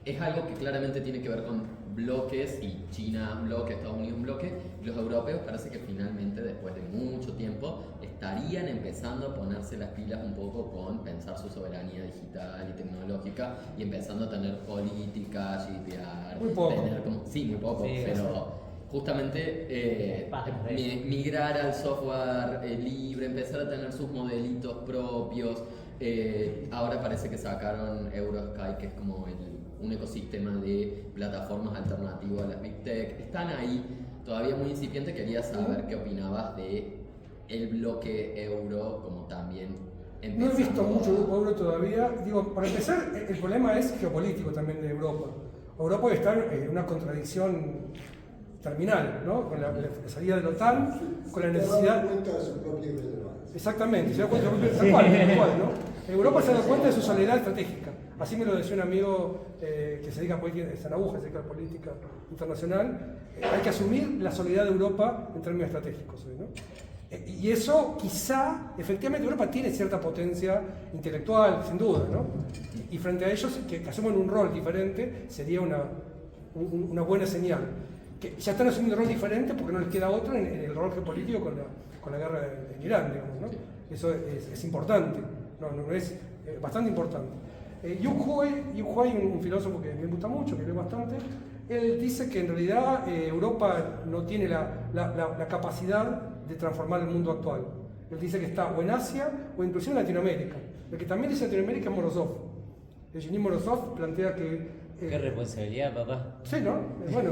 [SPEAKER 6] es algo que claramente tiene que ver con bloques, y China un bloque, Estados Unidos un bloque, y los europeos parece que finalmente, después de mucho tiempo, estarían empezando a ponerse las pilas un poco con pensar su soberanía digital y tecnológica, y empezando a tener políticas, GDPR,
[SPEAKER 1] muy poco.
[SPEAKER 6] Muy poco, sí, pero justamente migrar al software libre, empezar a tener sus modelitos propios. Ahora parece que sacaron EuroSky, que es como un ecosistema de plataformas alternativas a las Big Tech. Están ahí, todavía muy incipiente. Quería saber qué opinabas de el bloque euro, como también
[SPEAKER 1] no he visto mucho grupo euro todavía. Digo, para empezar, el problema es geopolítico también de Europa. Europa está en una contradicción terminal, ¿no? Con la salida de la OTAN, con la necesidad...
[SPEAKER 3] Se da cuenta de su propia irrelevancia.
[SPEAKER 1] Exactamente, se da cuenta tal cual, ¿no? Europa se da cuenta de su soledad estratégica. Así me lo decía un amigo que se dedica a política, está en Aguja, se dedica a política internacional. Hay que asumir la soledad de Europa en términos estratégicos, ¿no? Y eso quizá, efectivamente, Europa tiene cierta potencia intelectual, sin duda, ¿no? Y frente a ellos, que asumen un rol diferente, sería una buena señal. Que ya están asumiendo un rol diferente porque no les queda otro en el rol geopolítico con la guerra en Irán, digamos, ¿no? Eso es importante, no es bastante importante. Yu Huai, un filósofo que me gusta mucho, que leo bastante, él dice que en realidad Europa no tiene la capacidad de transformar el mundo actual. Él dice que está o en Asia o inclusive en Latinoamérica. El que también dice Latinoamérica es Morozov. Evgeny Morozov plantea que...
[SPEAKER 7] Qué responsabilidad, papá.
[SPEAKER 1] Sí, ¿no? Bueno,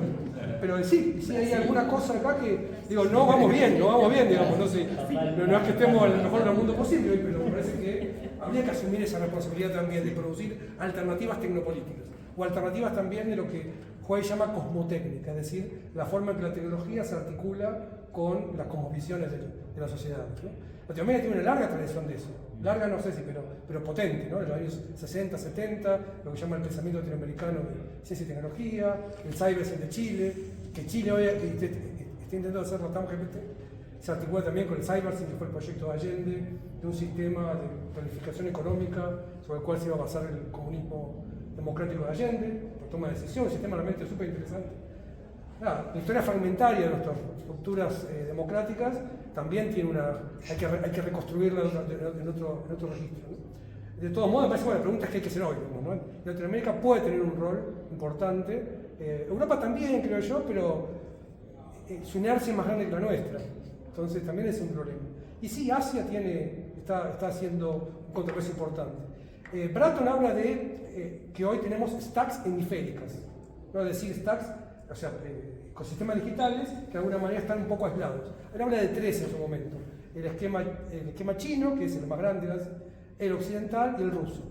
[SPEAKER 1] pero sí hay alguna cosa acá que, digo, no vamos bien, digamos, no es que estemos en el mejor del mundo posible hoy, pero me parece que habría que asumir esa responsabilidad también de producir alternativas tecnopolíticas, o alternativas también de lo que Huai llama cosmotécnica, es decir, la forma en que la tecnología se articula con las cosmovisiones de las sociedades, ¿no? Latinoamérica tiene una larga tradición de eso, larga no sé si, pero potente, ¿no? En los años 60, 70, lo que llama el pensamiento latinoamericano de ciencia y tecnología, el Cybersyn de Chile, que Chile hoy está intentando hacer Latam GPT, se articula también con el Cybersyn, que fue el proyecto de Allende, de un sistema de planificación económica sobre el cual se iba a basar el comunismo democrático de Allende, por toma de decisiones, un sistema realmente súper interesante. La historia fragmentaria de nuestras estructuras democráticas también tiene hay que reconstruirla en otro registro, ¿no? De todos modos, me parece que la pregunta es qué hay que hacer hoy, ¿no? Latinoamérica puede tener un rol importante, Europa también, creo yo, pero su inercia es más grande que la nuestra, entonces también es un problema. Y sí, Asia está haciendo un contrapeso importante. Bratton habla de que hoy tenemos stacks hemisféricas, ¿no? Es decir, stacks, o sea, ecosistemas digitales que de alguna manera están un poco aislados. Él habla de tres en su momento: el esquema chino, que es el más grande, el occidental y el ruso.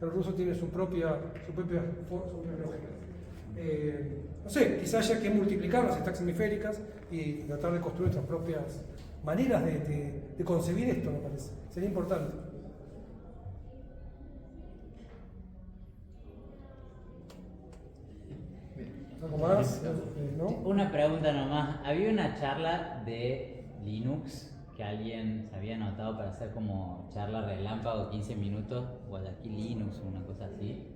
[SPEAKER 1] El ruso tiene su propia lógica. No sé, quizás haya que multiplicar las stacks hemisféricas y tratar de construir nuestras propias maneras de concebir esto, me parece. Sería importante. ¿Algo más? ¿No?
[SPEAKER 7] Una pregunta nomás. Había una charla de Linux que alguien se había anotado para hacer como charla relámpago, 15 minutos, Guayaquil Linux, una cosa así.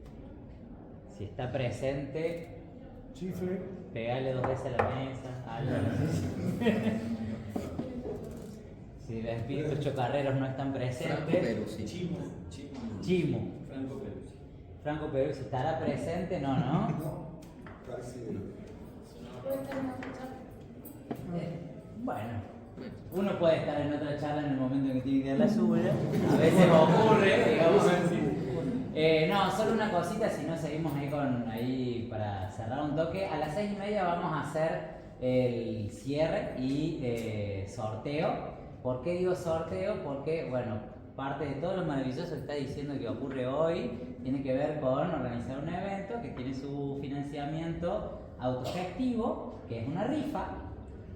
[SPEAKER 7] Si está presente,
[SPEAKER 1] Chifle.
[SPEAKER 7] pegale 2 veces a la mesa, algo. Si los espíritus chocarreros no están presentes.
[SPEAKER 6] Franco Peruzzi.
[SPEAKER 7] Chimo.
[SPEAKER 2] Franco Peruzzi.
[SPEAKER 7] Franco Peruzzi, ¿estará presente? No.
[SPEAKER 3] No, parece.
[SPEAKER 7] Bueno, uno puede estar en otra charla en el momento en que tiene que dar la suya. A veces ocurre, digamos así. No, solo una cosita, si no seguimos ahí para cerrar un toque. A las 6:30 vamos a hacer el cierre y sorteo. ¿Por qué digo sorteo? Porque, bueno, parte de todo lo maravilloso que está diciendo que ocurre hoy tiene que ver con organizar un evento que tiene su financiamiento autogestivo, que es una rifa.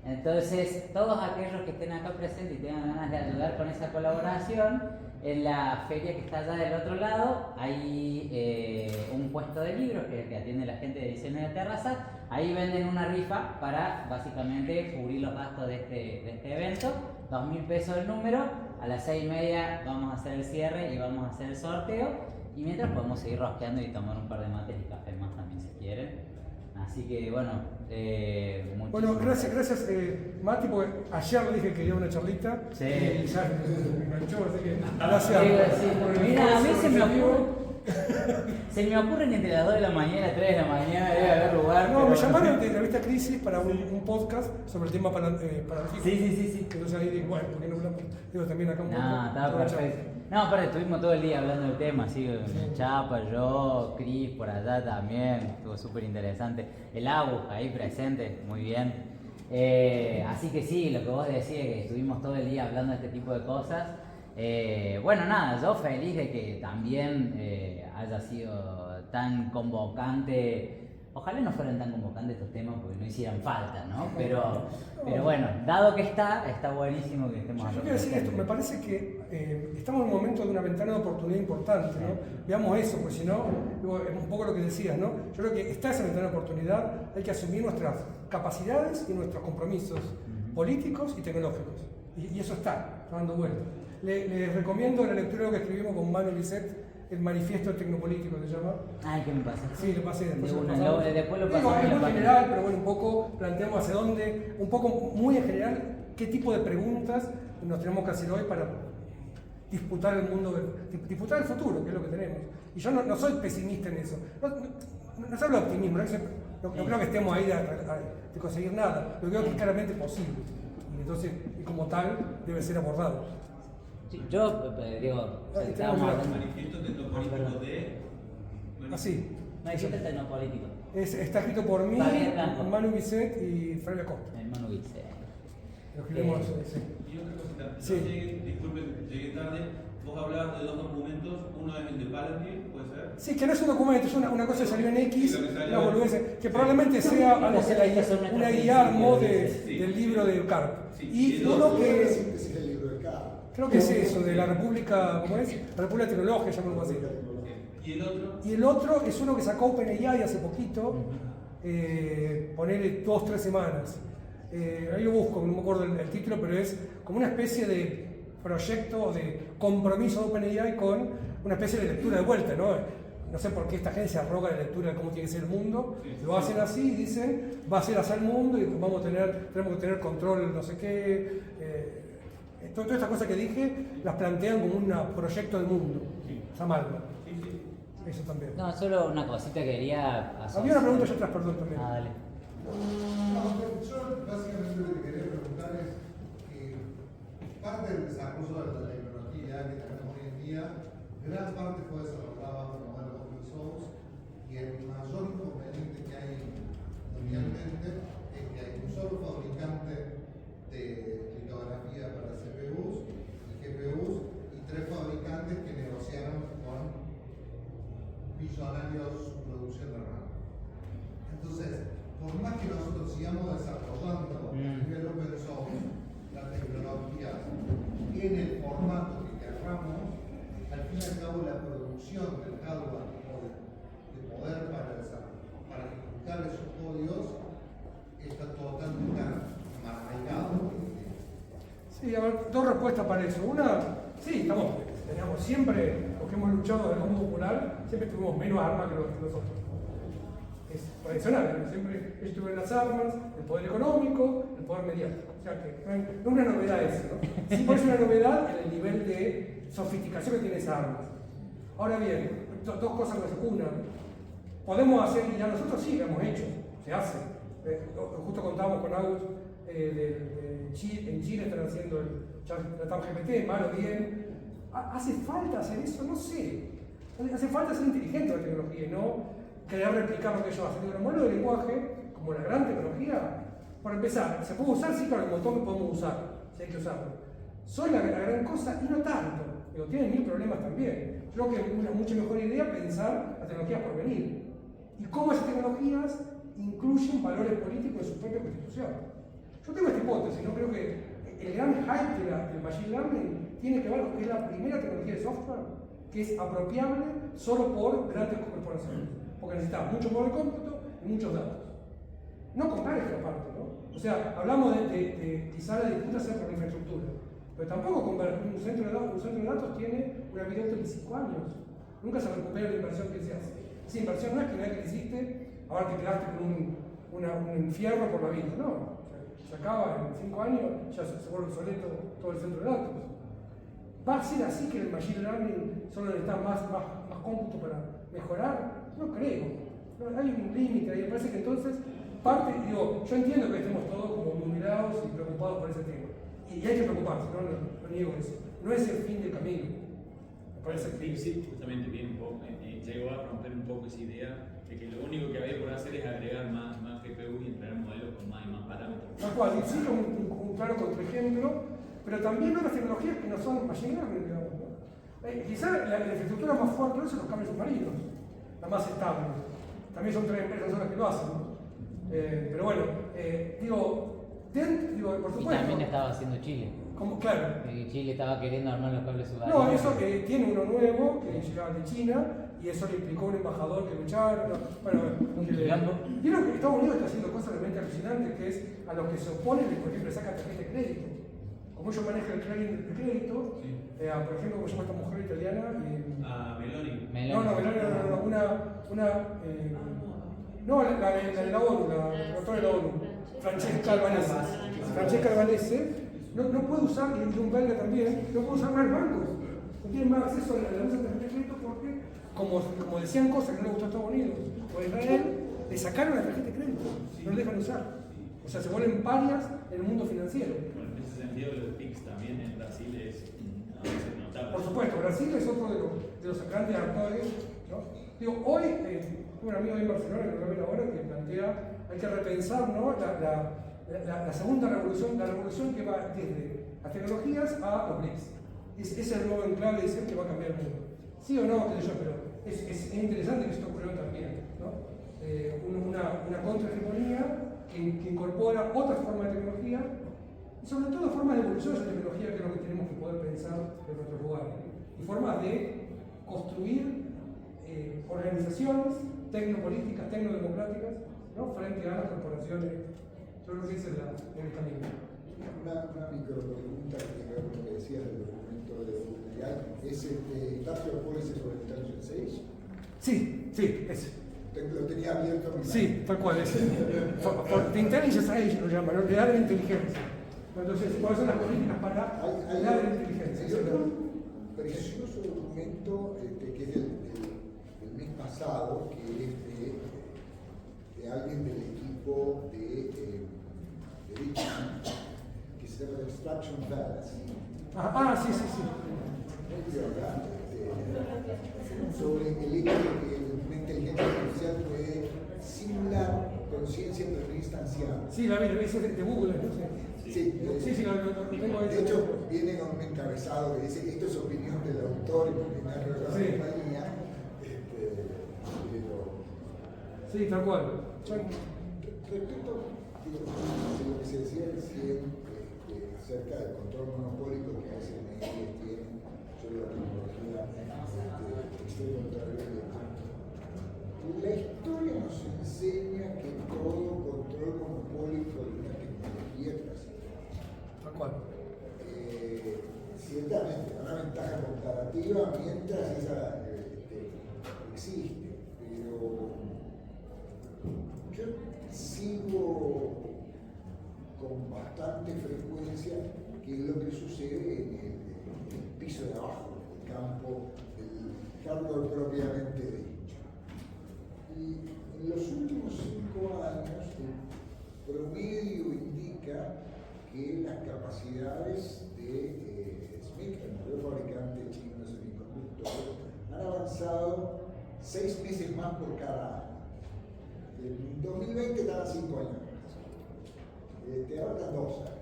[SPEAKER 7] Entonces, todos aquellos que estén acá presentes y tengan ganas de ayudar con esa colaboración, en la feria que está allá del otro lado hay un puesto de libros que atiende la gente de Ediciones de Terraza. Ahí venden una rifa para básicamente cubrir los gastos de este evento. 2.000 pesos el número. A las 6:30 vamos a hacer el cierre y vamos a hacer el sorteo. Y mientras podemos seguir rosqueando y tomar un par de mates y café más también si quieren. Así que bueno,
[SPEAKER 1] Bueno, gracias Mati, porque ayer le dije que quería una charlita.
[SPEAKER 7] Sí.
[SPEAKER 1] Y ya me enganchó, así que gracias.
[SPEAKER 7] Mira, a mí se me ocurre que entre las 2 de la mañana y las 3 de la mañana debe haber lugar.
[SPEAKER 1] No,
[SPEAKER 7] pero...
[SPEAKER 1] me llamaron de la revista Crisis para un podcast sobre el tema paralítico.
[SPEAKER 7] Sí.
[SPEAKER 1] Entonces ahí digo, bueno, ¿por qué no hablamos? Digo, también acá un poco.
[SPEAKER 7] No, estaba perfecto. No, aparte estuvimos todo el día hablando del tema, así, Chapa, yo, Cris por allá también, estuvo súper interesante. El Agus ahí presente, muy bien. Así que sí, lo que vos decías, que estuvimos todo el día hablando de este tipo de cosas. Bueno, nada, yo feliz de que también haya sido tan convocante Ojalá no fueran tan convocantes estos temas porque no hicieran falta, ¿no? Pero bueno, dado que está buenísimo que estemos
[SPEAKER 1] Yo quiero decir esto, me parece que estamos en un momento de una ventana de oportunidad importante, ¿no? Veamos eso, porque si no, es un poco lo que decías, ¿no? Yo creo que está esa ventana de oportunidad, hay que asumir nuestras capacidades y nuestros compromisos políticos y tecnológicos. Y eso está dando vuelta. Les recomiendo la lectura que escribimos con Manu Lisset, el manifiesto tecnopolítico se llama.
[SPEAKER 7] Ay, ¿qué me pasa?
[SPEAKER 1] Sí, lo pasé después.
[SPEAKER 7] Después lo pasamos.
[SPEAKER 1] Es muy general, pero bueno, un poco planteamos hacia dónde, un poco muy en general, qué tipo de preguntas nos tenemos que hacer hoy para disputar el mundo, disputar el futuro, que es lo que tenemos. Y yo no soy pesimista en eso. No se habla de optimismo, no creo que estemos ahí de conseguir nada. Lo creo que es claramente posible. Y entonces, y como tal, debe ser abordado.
[SPEAKER 7] Sí, yo digo, estábamos hablando.
[SPEAKER 2] Manifiesto tecnopolítico de.
[SPEAKER 1] Así.
[SPEAKER 7] Manifiesto tecnopolítico.
[SPEAKER 1] Está escrito por mí, Manu Bisset y Fabio Costa.
[SPEAKER 7] El Manu Bisset.
[SPEAKER 1] Lo escribimos, sí.
[SPEAKER 2] Y otra cosita,
[SPEAKER 1] Sí.
[SPEAKER 2] disculpen, llegué tarde. Vos hablabas de dos documentos, uno es el de Palantir, ¿puede ser?
[SPEAKER 1] Sí, que no es un documento, es una cosa que salió en X,
[SPEAKER 2] Sí, lo que salió.
[SPEAKER 1] una boludez, que probablemente sea algo que una guía del libro de Carp.
[SPEAKER 2] Sí.
[SPEAKER 1] Y uno que
[SPEAKER 3] Es el libro de Carp.
[SPEAKER 1] creo que es eso, de la República, ¿cómo es? La República Tecnológica, llamémoslo así.
[SPEAKER 2] ¿Y el otro?
[SPEAKER 1] Y el otro es uno que sacó OpenAI hace poquito, ponerle 2 o 3 semanas. Ahí lo busco, no me acuerdo el título, pero es como una especie de proyecto o de compromiso de OpenAI con una especie de lectura de vuelta, ¿no? No sé por qué esta agencia arroga la lectura de cómo tiene que ser el mundo, lo hacen así y dicen, va a ser así el mundo y tenemos que tener control, no sé qué. Todas estas cosas que dije las plantean como un proyecto del mundo. Está mal, ¿no? Eso también.
[SPEAKER 7] No, solo una cosita que quería hacer.
[SPEAKER 1] Había una pregunta yo atrás, perdón, también.
[SPEAKER 7] Ah, dale.
[SPEAKER 8] No, yo básicamente lo que quería preguntar es que parte del desarrollo de la tecnología que tenemos hoy en día, gran parte fue desarrollada por modelos open source y el mayor inconveniente que hay mundialmente es que hay un solo fabricante de litografía para CPUs y GPUs y 3 fabricantes que negociaron con millonarios producción de RAM. Entonces, por más que nosotros sigamos desarrollando a nivel open source la tecnología en el formato que querramos, al fin y al cabo la producción del hardware o de poder para ejecutar esos códigos está totalmente arraigado.
[SPEAKER 1] Sí, a ver, 2 respuestas para eso. Una, sí, teníamos siempre, los que hemos luchado del mundo popular, siempre tuvimos menos armas que nosotros. Es tradicional, siempre estuvieron las armas, el poder económico, el poder mediático. O sea que no es una novedad eso, ¿no? Sí, es una novedad en el nivel de sofisticación que tiene esa arma. Ahora bien, 2 cosas que una, podemos hacer, y ya nosotros sí lo hemos hecho, se hace. Justo contábamos con Agus en Chile están haciendo el ChatGPT, mal o bien. ¿Hace falta hacer eso? No sé. Hace falta ser inteligente con la tecnología y no querer replicar lo que ellos hacen. El modelo de lenguaje, como la gran tecnología, por empezar, ¿se puede usar? Sí, claro, hay un montón que podemos usar, si hay que usarlo. Son la gran cosa y no tanto. Digo, tienen 1000 problemas también. Yo creo que es una mucho mejor idea pensar las tecnologías por venir. Y cómo esas tecnologías incluyen valores políticos en su propia constitución. Yo tengo esta hipótesis, ¿no? Creo que el gran hype del machine learning tiene que ver con que es la primera tecnología de software que es apropiable solo por grandes corporaciones, porque necesita mucho poder de cómputo y muchos datos. No compares esta parte, ¿no? O sea, hablamos de quizá la disputa sea por la infraestructura, pero tampoco compares. Un centro de datos tiene una vida útil de 5 años. Nunca se recupera la inversión que se hace. Esa inversión no es que una vez que la hiciste, ahora te quedaste con un infierno por la vida, no. Se acaba en 5 años, ya se vuelve obsoleto todo el centro de datos. ¿Va a ser así que el machine learning solo necesita más cómputo para mejorar? No creo. No, hay un límite ahí. Me parece que entonces yo entiendo que estemos todos como vulnerados y preocupados por ese tema. Y hay que preocuparse, no niego eso. No es el fin del camino. Me parece que
[SPEAKER 2] sí, justamente bien, llegó a romper un poco esa idea de que lo único que había por hacer es agregar más GPU y entrar modelos con más y más parámetros.
[SPEAKER 1] Tal cual, y sí, un claro contraejemplo, pero también otras tecnologías que no son machine learning, digamos, ¿no? Quizá la infraestructura más fuerte de eso son los cambios submarinos, la más estable. también son 3 empresas solas que lo hacen, ¿no? Pero bueno, por
[SPEAKER 7] Y
[SPEAKER 1] supuesto.
[SPEAKER 7] también estaba haciendo Chile.
[SPEAKER 1] Como, claro.
[SPEAKER 7] Chile estaba queriendo armar los cables submarinos.
[SPEAKER 1] No, eso que tiene uno nuevo que llegaba de China y eso le implicó un embajador que luchar. Bueno, vieron que Estados Unidos está haciendo cosas realmente alucinantes, que es a los que se oponen, por ejemplo, le sacan tarjeta de crédito. Como ellos manejan el crédito, por ejemplo, como se llama esta mujer italiana.
[SPEAKER 2] Meloni.
[SPEAKER 1] No, la de la ONU, la doctora de la ONU, Francesca Albanese. Francesca Albanese no puede usar, y un belga también, no puede usar más bancos. No tienen más acceso a la uso de tarjeta de crédito porque, como decían cosas que no le gustó a Estados Unidos o a Israel, le sacaron la tarjeta de crédito, no le dejan usar. O sea, se vuelven parias en el mundo financiero.
[SPEAKER 2] Bueno, en ese sentido, los PIX también en Brasil es notable.
[SPEAKER 1] Por supuesto, Brasil es otro de los grandes actores, ¿no? Digo, hoy, un amigo en Barcelona, que lo voy a ver ahora, que plantea, hay que repensar, ¿no? La segunda revolución, la revolución que va desde las tecnologías a los BRICS. Es el nuevo enclave de que va a cambiar el mundo. Sí o no, qué sé yo, pero es interesante que esto ocurrió también, ¿no? Una contrahegemonía que incorpora otras formas de tecnología y sobre todo formas de evolución de esa tecnología, que es lo que tenemos que poder pensar en nuestros lugares. Y formas de construir organizaciones tecnopolíticas, tecnodemocráticas, ¿no? Frente a las corporaciones. Yo creo que ese es el camino.
[SPEAKER 3] Una micropregunta que tiene que ver con lo que decías del documento de OpenAI. ¿Es Industrial Policy for Intelligence Age?
[SPEAKER 1] Sí, ese.
[SPEAKER 3] Lo tenía abierto a mi
[SPEAKER 1] Sí, tal cual, ese. The Intelligence Age lo llaman, ¿no? La edad de la inteligencia. Entonces, ¿cuáles son las políticas para la edad de la inteligencia?
[SPEAKER 3] Hay otro precioso documento que es del mes pasado, que es de alguien del equipo de que se llama Extraction Fallacy.
[SPEAKER 1] Sí.
[SPEAKER 3] Sobre el hecho de que una inteligencia artificial puede simular conciencia pero no instanciada.
[SPEAKER 1] Sí, la vi, ese de Google, ¿no?
[SPEAKER 3] Sí,
[SPEAKER 1] lo tengo ahí.
[SPEAKER 3] De hecho, viene con un encabezado que dice: esto es opinión del autor y porque me ha revelado la compañía.
[SPEAKER 1] Sí, tal cual.
[SPEAKER 3] Respecto a lo que se decía recién acerca del control monopólico que hace medios tienen sobre la tecnología extremo ultravioleta, la historia nos enseña que todo control monopólico de una tecnología es trascendente.
[SPEAKER 1] Tal cual.
[SPEAKER 3] Ciertamente, una ventaja comparativa mientras esa existe, pero yo sigo con bastante frecuencia qué es lo que sucede en el piso de abajo, en el campo del hardware propiamente dicho. Y en los últimos 5 años, el promedio indica que las capacidades de SMIC, el mayor fabricante chino de semiconductores, han avanzado 6 meses más por cada año. En 2020 estaban 5 años más. Ahora están 2 años.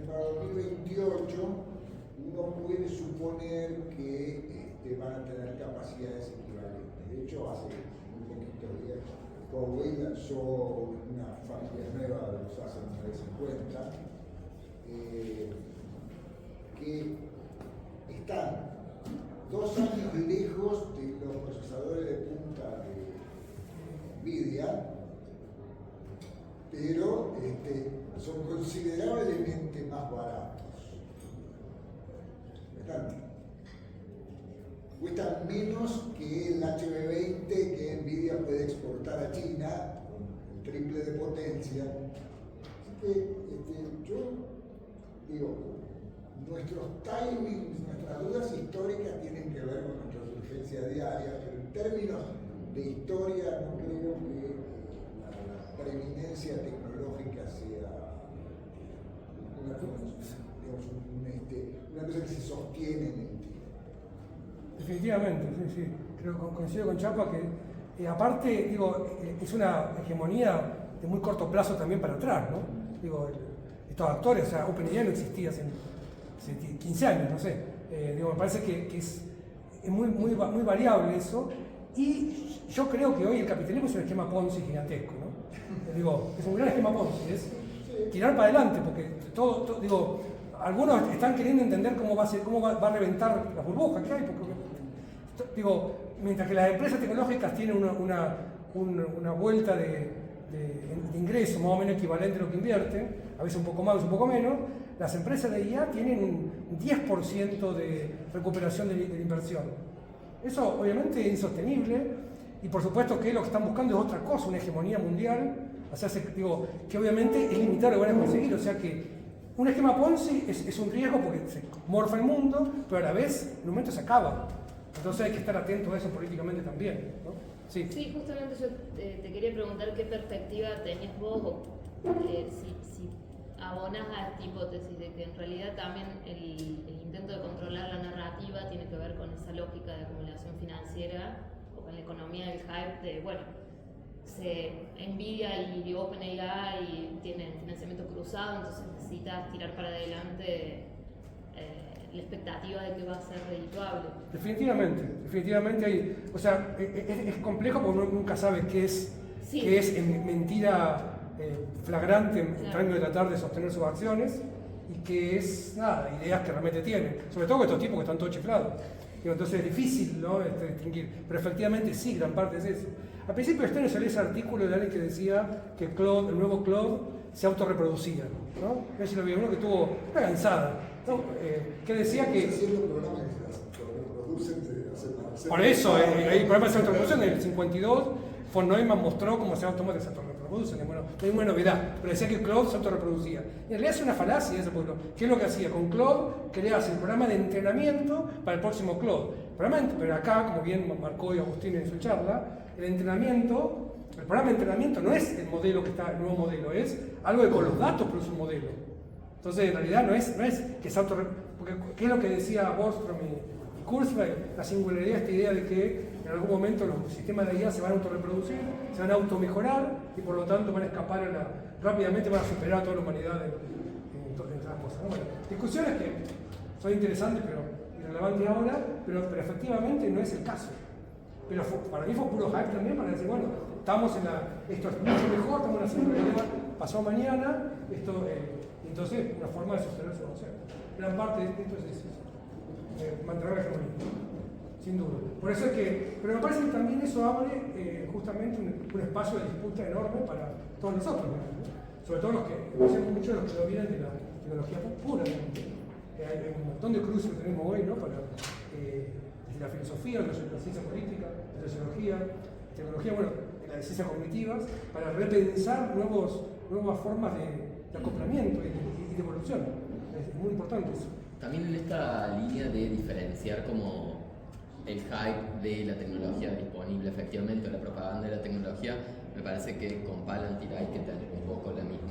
[SPEAKER 3] Para 2028 uno puede suponer que van a tener capacidades equivalentes. De hecho, hace muy poquitos días Huawei lanzó una familia nueva de los A950 que están 2 años lejos de los procesadores de punta de Nvidia, pero son considerablemente más baratos. Cuestan menos que el HB20 que Nvidia puede exportar a China, con el triple de potencia. Así que yo digo, nuestros timings, nuestras dudas históricas tienen que ver con nuestra urgencia diaria, pero en términos de historia no creo que la preeminencia tecnológica sea una cosa que se sostiene en el tiempo.
[SPEAKER 1] Definitivamente, sí. Creo que coincido con Chapa que aparte, digo, es una hegemonía de muy corto plazo también para atrás, ¿no? Digo, estos actores, o sea, OpenAI no existía hace 15 años, no sé. Me parece que es muy variable eso Y yo creo que hoy el capitalismo es un esquema Ponzi gigantesco, ¿no? Digo, es un gran esquema Ponzi, es tirar para adelante, porque digo, algunos están queriendo entender cómo va a reventar la burbuja que hay, porque, digo, mientras que las empresas tecnológicas tienen una vuelta de ingreso más o menos equivalente a lo que invierten, a veces un poco más, a veces un poco menos, las empresas de IA tienen un 10% de recuperación de la inversión. Eso obviamente es insostenible y por supuesto que lo que están buscando es otra cosa, una hegemonía mundial, digo, que obviamente es limitado lo que van a conseguir, o sea que un esquema Ponzi es un riesgo porque se morfa el mundo, pero a la vez en un momento se acaba. Entonces hay que estar atento a eso políticamente también, ¿no? Sí.
[SPEAKER 5] Sí, justamente yo te quería preguntar qué perspectiva tenías vos o si abonas a esta hipótesis de que en realidad también el intento de controlar la narrativa tiene que ver con esa lógica de acumulación financiera o con la economía del hype de, bueno, Nvidia y OpenAI tienen financiamiento cruzado, entonces necesitas tirar para adelante la expectativa de que va a ser redituable.
[SPEAKER 1] Definitivamente hay, o sea, es complejo porque uno nunca sabe qué es mentira flagrante en términos de tratar de sostener sus acciones y que es, ideas que realmente tienen, sobre todo con estos tipos que están todos chiflados. Entonces es difícil, ¿no?, distinguir, pero efectivamente sí, gran parte es eso. Al principio de este año salió ese artículo de alguien que decía que el nuevo Claude se autorreproducía, ¿no? No sé si lo vio, uno que tuvo una cansada, ¿no? Que decía que... Por eso, hay programas de autorreproducción. En el 52, von Neumann mostró cómo se automóviles se autorreproducen. Bueno, no hay ninguna novedad, pero decía que Claude se autorreproducía. En realidad es una falacia eso, porque ¿qué es lo que hacía? Con Claude creas el programa de entrenamiento para el próximo Claude. Pero acá, como bien marcó hoy Agustín en su charla, el programa de entrenamiento no es el modelo que está, el nuevo modelo, es algo que con los datos produce un modelo. Entonces, en realidad no es que se porque ¿qué es lo que decía Bostrom y Kurzweil? La singularidad, esta idea de que en algún momento los sistemas de IA se van a autorreproducir, se van a automejorar y por lo tanto van a escapar rápidamente van a superar a toda la humanidad en todas las cosas, ¿no? Bueno, discusiones que son interesantes pero irrelevantes ahora, pero efectivamente no es el caso. Pero para mí fue puro hype también para decir, bueno, esto es mucho mejor, estamos en una singularidad pasado mañana, entonces una forma de sostener su concepto. Gran parte de esto es mantener la hegemonía, sin duda. Por eso pero me parece que también eso abre justamente un espacio de disputa enorme para todos nosotros, ¿no? Sobre todo muchos de los que no vienen de la tecnología pura. Hay un montón de cruces que tenemos hoy, ¿no? Desde la filosofía, la ciencia política, la sociología, tecnología, las ciencias cognitivas, para repensar nuevas formas de acoplamiento y de evolución. Es muy importante eso.
[SPEAKER 6] También en esta línea de diferenciar como el hype de la tecnología disponible, efectivamente, la propaganda de la tecnología, me parece que con Palantir hay que tener un poco la misma